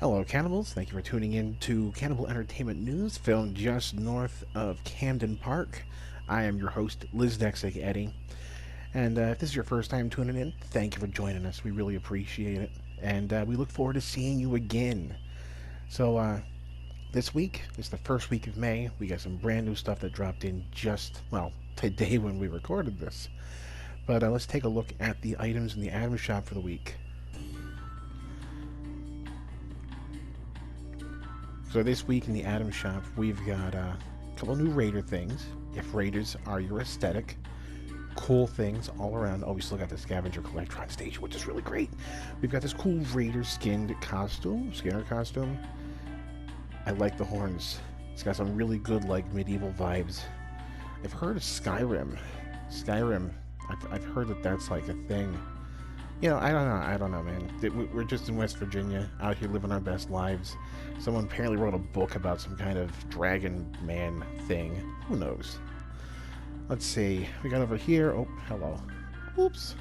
Hello, Cannibals. Thank you for tuning in to Cannibal Entertainment News, filmed just north of Camden Park. I am your host, Liz Dexick Eddie. And if this is your first time tuning in, thank you for joining us. We really appreciate it. And we look forward to seeing you again. So, this week is the first week of May. We got some brand new stuff that dropped in just, well, today when we recorded this. But let's take a look at the items in the item shop for the week. So this week in the Atom Shop, we've got a couple new Raider things. If Raiders are your aesthetic, cool things all around. Oh, we still got the Scavenger Collectron stage, which is really great. We've got this cool Raider Skinner costume. I like the horns. It's got some really good, like, medieval vibes. I've heard of Skyrim. I've heard that that's like a thing. I don't know, man. We're just in West Virginia, out here living our best lives. Someone apparently wrote a book about some kind of dragon man thing. Who knows? Let's see. We got over here. Oh, hello. Oops.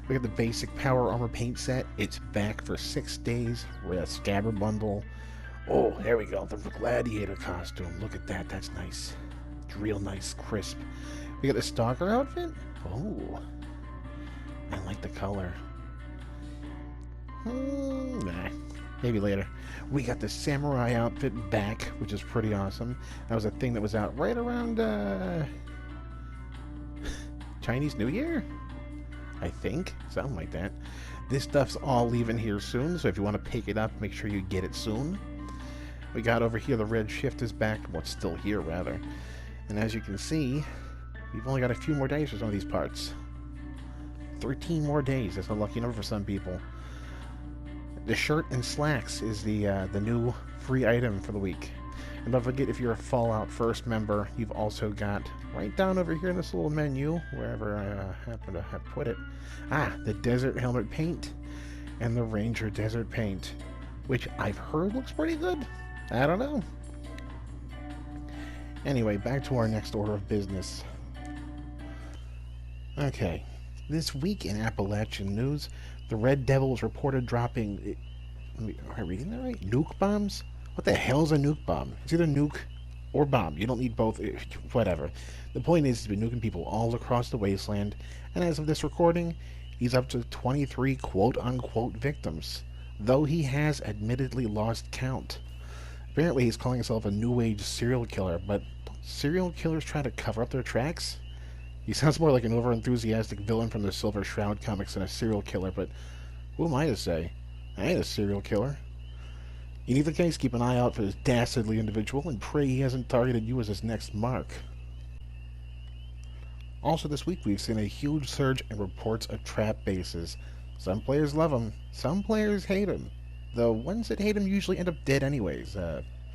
We got the basic power armor paint set. It's back for 6 days. We're a scabbard bundle. Oh, there we go. The gladiator costume. Look at that. That's nice. It's real nice, crisp. We got the stalker outfit. Oh. I like the color. Nah, maybe later. We got the samurai outfit back, which is pretty awesome. That was a thing that was out right around Chinese New Year, I think, something like that. This stuff's all leaving here soon, so if you want to pick it up, make sure you get it soon. We got over here the red shift is back. Well, it's still here rather. And as you can see, we've only got a few more days for some of these parts. 13 more days. That's a lucky number for some people. The shirt and slacks is the new free item for the week. And don't forget, if you're a Fallout First member, you've also got right down over here in this little menu, wherever I happen to have put it, the Desert Helmet paint and the Ranger Desert paint, which I've heard looks pretty good. I don't know. Anyway, back to our next order of business. Okay. This week in Appalachian news, the Red Devil was reported dropping... Am I reading that right? Nuke bombs? What the hell's a nuke bomb? It's either nuke or bomb. You don't need both. Whatever. The point is, he's been nuking people all across the wasteland, and as of this recording, he's up to 23 quote-unquote victims, though he has admittedly lost count. Apparently, he's calling himself a new age serial killer, but serial killers try to cover up their tracks? He sounds more like an over-enthusiastic villain from the Silver Shroud comics than a serial killer, but who am I to say? I ain't a serial killer. In either case, keep an eye out for this dastardly individual and pray he hasn't targeted you as his next mark. Also this week, we've seen a huge surge in reports of trap bases. Some players love them, some players hate them. The ones that hate them usually end up dead anyways.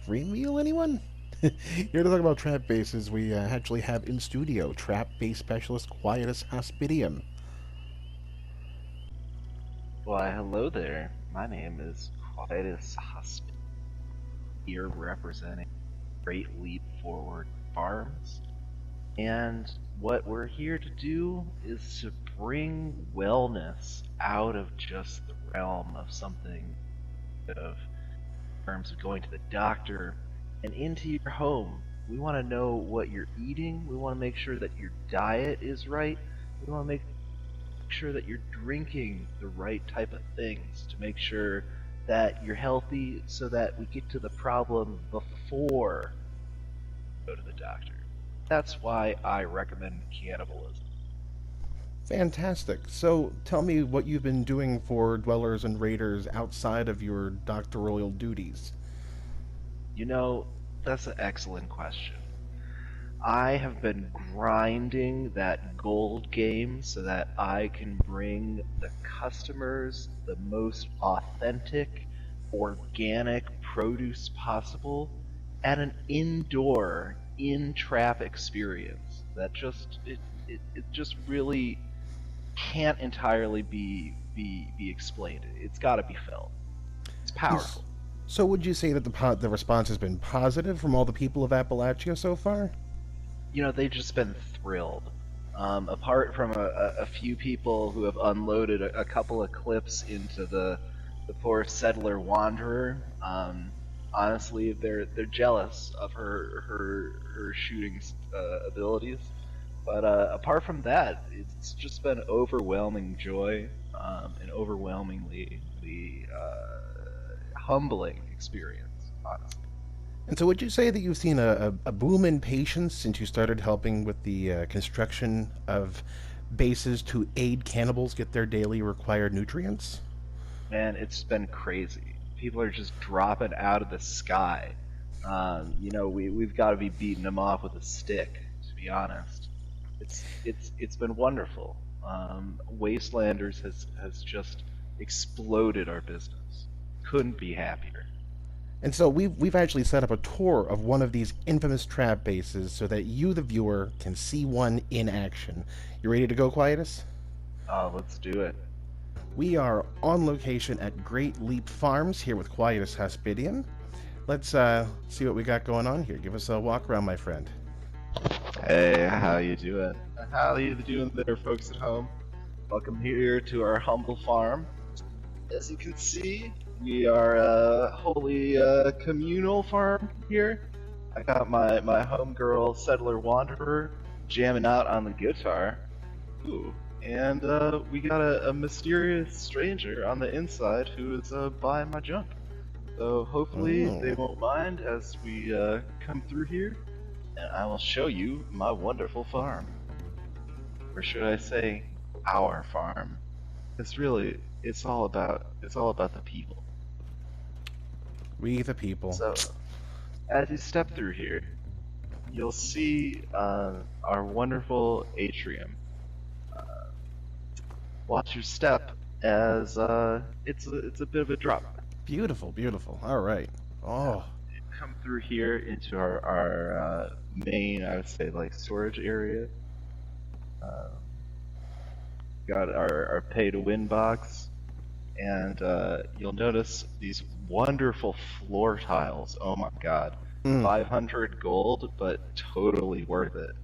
Free meal, anyone? Here to talk about trap bases, we actually have in studio trap base specialist Quietus Hospitium. Why, hello there. My name is Quietus Hospitium, here representing Great Leap Forward Farms. And what we're here to do is to bring wellness out of just the realm of something of in terms of going to the doctor and into your home. We want to know what you're eating. We want to make sure that your diet is right. We want to make sure that you're drinking the right type of things to make sure that you're healthy so that we get to the problem before we go to the doctor. That's why I recommend cannibalism. Fantastic. So tell me what you've been doing for dwellers and raiders outside of your doctoral duties. You know, that's an excellent question. I have been grinding that gold game so that I can bring the customers the most authentic, organic produce possible at an indoor, in-trap experience that it just really can't entirely be explained. It's got to be felt. It's powerful. So would you say that the response has been positive from all the people of Appalachia so far? You know, they've just been thrilled. Apart from a few people who have unloaded a couple of clips into the the poor settler wanderer. Honestly, they're jealous of her shooting abilities. But apart from that, it's just been overwhelming joy, and overwhelmingly humbling experience, honestly. And so, would you say that you've seen a boom in patients since you started helping with the construction of bases to aid cannibals get their daily required nutrients? Man, it's been crazy. People are just dropping out of the sky. We've got to be beating them off with a stick, to be honest. It's been wonderful. Wastelanders has just exploded our business. Couldn't be happier. And so we've actually set up a tour of one of these infamous trap bases so that you, the viewer, can see one in action. You ready to go, Quietus? Let's do it. We are on location at Great Leap Farms here with Quietus Hospidian. Let's see what we got going on here. Give us a walk around, my friend. Hey, how you doing? How you doing there, folks at home? Welcome here to our humble farm. As you can see, we are a wholly communal farm here. I got my homegirl Settler Wanderer jamming out on the guitar. Ooh. And we got a mysterious stranger on the inside who is buying my junk. So hopefully they won't mind as we come through here, and I will show you my wonderful farm. Or should I say, our farm? It's all about the people. We the people. So, as you step through here, you'll see our wonderful atrium. Watch your step, as it's a bit of a drop. Beautiful, beautiful. All right. Oh. Come through here into our main, I would say, like storage area. Got our pay to win box, and you'll notice these wonderful floor tiles. Oh my god. 500 gold, but totally worth it.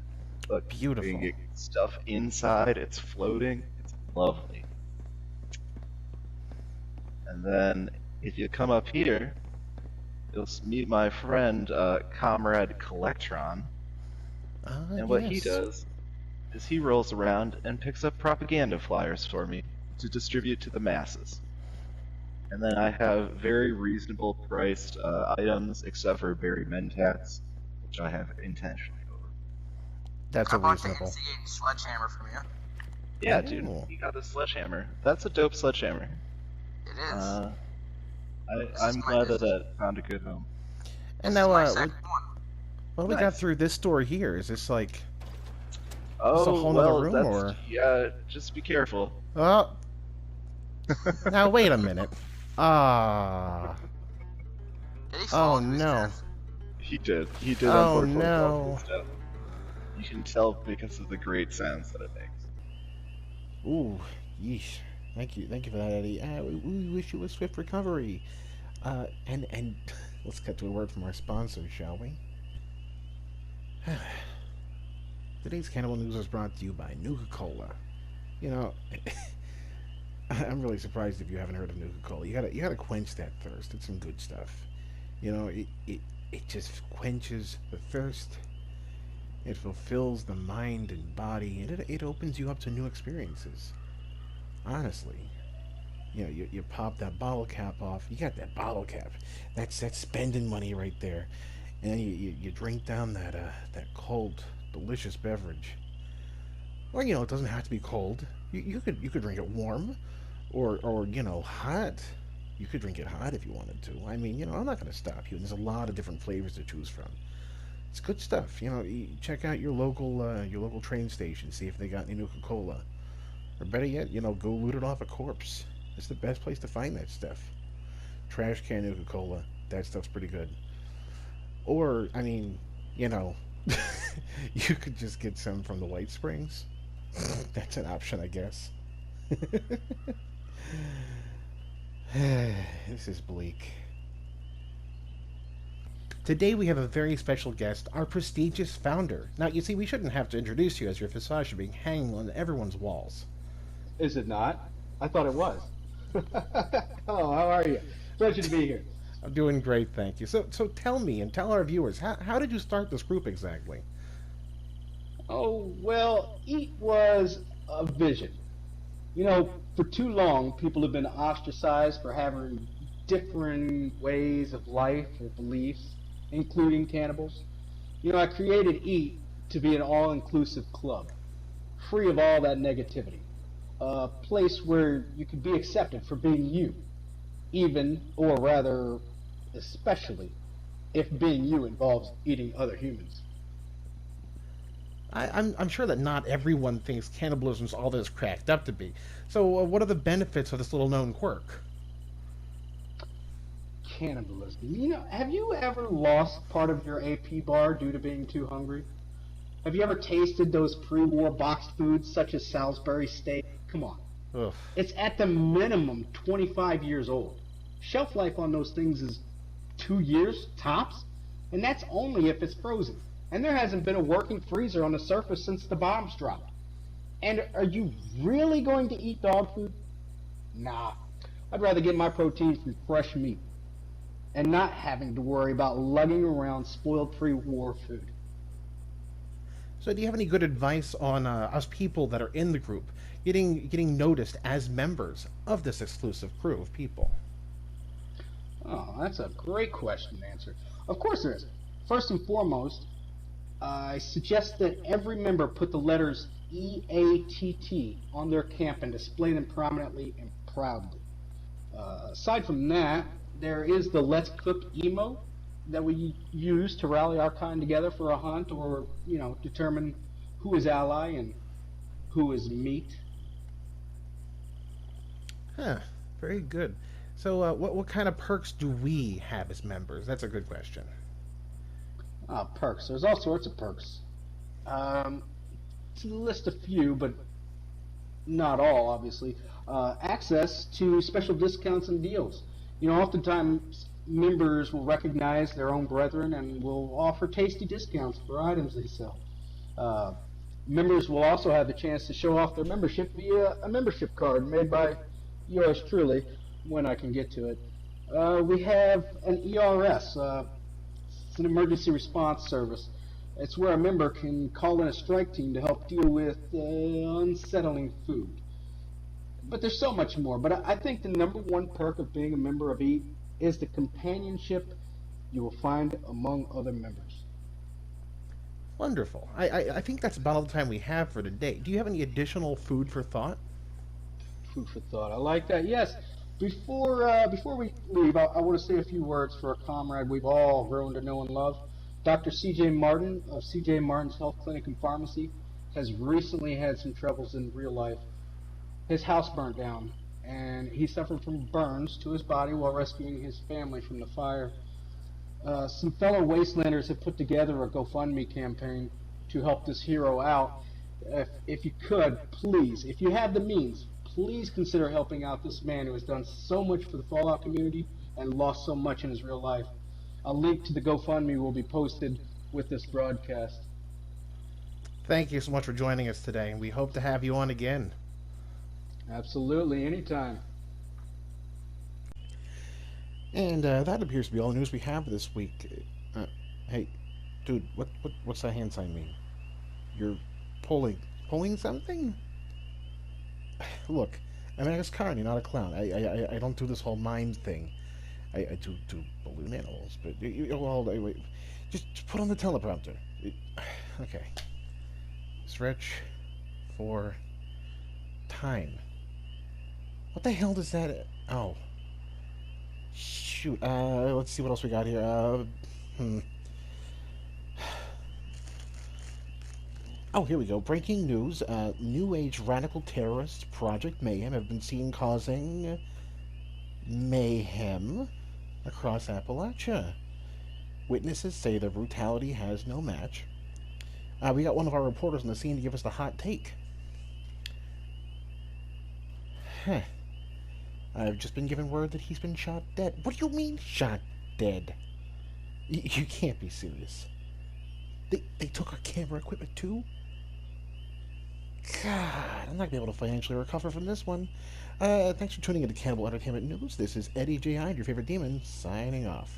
Look, beautiful. You can get stuff inside, it's floating, it's lovely. And then if you come up here, you'll meet my friend, Comrade Collectron. And what he does is he rolls around and picks up propaganda flyers for me to distribute to the masses. And then I have very reasonable priced items, except for berry mentats, which I have intentionally over. That's a reasonable. I sledgehammer from you. Yeah, dude, you got the sledgehammer. That's a dope sledgehammer. It is. I'm glad that found a good home. And now, what Nice. we got through this door here? Is this like Oh, a whole well, nother room, or? Yeah, just be careful. Oh. Now wait a minute. Ah. Oh no. He did. Oh no. You can tell because of the great sounds that it makes. Ooh, yeesh. Thank you for that, Eddie. We wish you a swift recovery. And let's cut to a word from our sponsor, shall we? Today's Cannibal News is brought to you by Nuka-Cola. You know, I'm really surprised if you haven't heard of Nuka-Cola. You gotta quench that thirst. It's some good stuff. You know, it just quenches the thirst. It fulfills the mind and body, and it opens you up to new experiences. Honestly, you know, you pop that bottle cap off. You got that bottle cap. That's spending money right there. And then you drink down that cold, delicious beverage. Or you know, it doesn't have to be cold. You could drink it warm, or you know, hot. You could drink it hot if you wanted to. I mean, you know, I'm not going to stop you. And there's a lot of different flavors to choose from. It's good stuff. You know, you check out your local train station. See if they got any Nuka-Cola. Or better yet, you know, go loot it off a corpse. It's the best place to find that stuff. Trash can Nuka-Cola. That stuff's pretty good. Or, I mean, you know, you could just get some from the White Springs. That's an option, I guess. This is bleak. Today we have a very special guest, our prestigious founder. Now, you see, we shouldn't have to introduce you, as your facade should be hanging on everyone's walls. Is it not? I thought it was. Oh, how are you? Pleasure to be here. I'm doing great, thank you. So tell me and tell our viewers, how did you start this group exactly? Oh, well, eat was a vision. You know, for too long, people have been ostracized for having different ways of life or beliefs, including cannibals. You know, I created Eat to be an all inclusive club, free of all that negativity. A place where you could be accepted for being you, even, or rather, especially, if being you involves eating other humans. I'm sure that not everyone thinks cannibalism's all that it's cracked up to be. So what are the benefits of this little known quirk? Cannibalism. You know, have you ever lost part of your AP bar due to being too hungry? Have you ever tasted those pre-war boxed foods such as Salisbury steak? Come on. Ugh. It's at the minimum 25 years old. Shelf life on those things is 2 years tops, and that's only if it's frozen. And there hasn't been a working freezer on the surface since the bombs dropped. And are you really going to eat dog food? Nah. I'd rather get my protein from fresh meat and not having to worry about lugging around spoiled pre-war food. So do you have any good advice on us people that are in the group getting noticed as members of this exclusive crew of people? Oh, that's a great question to answer. Of course there is. First and foremost, I suggest that every member put the letters EATT on their camp and display them prominently and proudly. Aside from that, there is the Let's Cook emote that we use to rally our kind together for a hunt or, determine who is ally and who is meat. Huh. Very good. So what kind of perks do we have as members? That's a good question. Perks. There's all sorts of perks. To list a few, but not all, obviously. Access to special discounts and deals. You know, oftentimes members will recognize their own brethren and will offer tasty discounts for items they sell. Members will also have the chance to show off their membership via a membership card made by yours truly, when I can get to it. We have an ERS. It's an emergency response service. It's where a member can call in a strike team to help deal with unsettling food. But there's so much more. But I think the number one perk of being a member of EAT is the companionship you will find among other members. Wonderful. I think that's about all the time we have for today. Do you have any additional food for thought? Food for thought. I like that. Yes. Before we leave, I want to say a few words for a comrade we've all grown to know and love. Dr. C.J. Martin of C.J. Martin's Health Clinic and Pharmacy has recently had some troubles in real life. His house burnt down, and he suffered from burns to his body while rescuing his family from the fire. Some fellow wastelanders have put together a GoFundMe campaign to help this hero out. If you could, please, if you have the means, please consider helping out this man who has done so much for the Fallout community and lost so much in his real life. A link to the GoFundMe will be posted with this broadcast. Thank you so much for joining us today, and we hope to have you on again. Absolutely, anytime. And that appears to be all the news we have this week. Hey, dude, what's that hand sign mean? You're pulling something? Look, I'm an ex-con, not a clown. I don't do this whole mime thing. I do balloon animals, but well, wait. Just put on the teleprompter. Okay. Stretch for time. What the hell does that? Oh, shoot. Let's see what else we got here. Oh, here we go. Breaking news. New Age radical terrorists Project Mayhem have been seen causing mayhem across Appalachia. Witnesses say their brutality has no match. We got one of our reporters on the scene to give us the hot take. Huh. I've just been given word that he's been shot dead. What do you mean, shot dead? You can't be serious. They took our camera equipment too? God, I'm not gonna be able to financially recover from this one. Thanks for tuning into Cannibal Entertainment News. This is Eddie J. Hyde, your favorite demon, signing off.